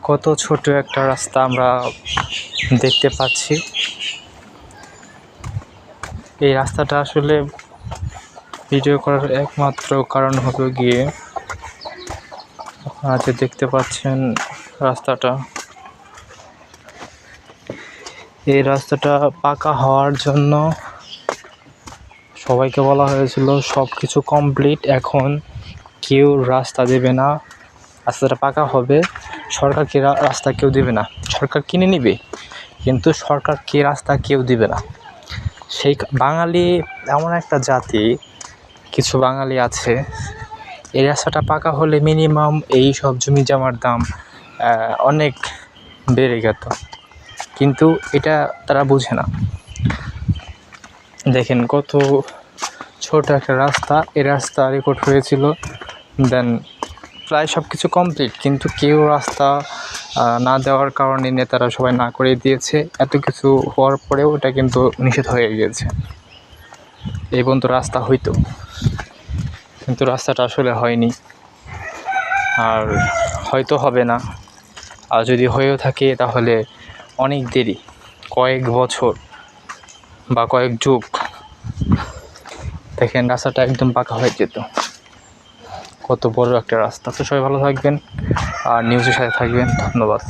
কত ছোট একটা রাস্তা আমরা দেখতে পাচ্ছি। এই রাস্তাটা আসলে ভিডিও করার একমাত্র কারণ হলো গিয়ে আপনারা যে দেখতে পাচ্ছেন রাস্তাটা, এই রাস্তাটা পাকা হওয়ার জন্য সবাইকে বলা হয়েছিল সব কিছু কমপ্লিট, এখন কেউ রাস্তা দেবে না, রাস্তাটা পাকা হবে, সরকারকে রাস্তা কেউ দেবে না, সরকার কিনে নিবে কিন্তু সরকারকে রাস্তা কেউ দিবে না। সেই বাঙালি এমন একটা জাতি, কিছু বাঙালি আছে এই রাস্তাটা পাকা হলে মিনিমাম এই সব জমি জমার দাম অনেক বেড়ে যেত, কিন্তু এটা তারা বোঝে না। দেখেন কত ছোট একটা রাস্তা, এই রাস্তা রেকর্ড হয়েছিল, দেন প্রায় সব কিছু কমপ্লিট, কিন্তু কেউ রাস্তা না দেওয়ার কারণে নেতারা সবাই না করে দিয়েছে। এত কিছু হওয়ার পরেও এটা কিন্তু নিষেধ হয়ে গিয়েছে। এই পর্যন্ত রাস্তা হইতো, কিন্তু রাস্তাটা আসলে হয়নি, আর হয়তো হবে না, আর যদি হয়েও থাকে তাহলে অনেক দেরি, কয়েক বছর বা কয়েক যুগ। দেখেন রাস্তাটা একদম পাকা হয়ে যেত, কত বড় একটা রাস্তা। তো সবাই ভালো থাকবেন আর নিউজের সাথে থাকবেন। ধন্যবাদ।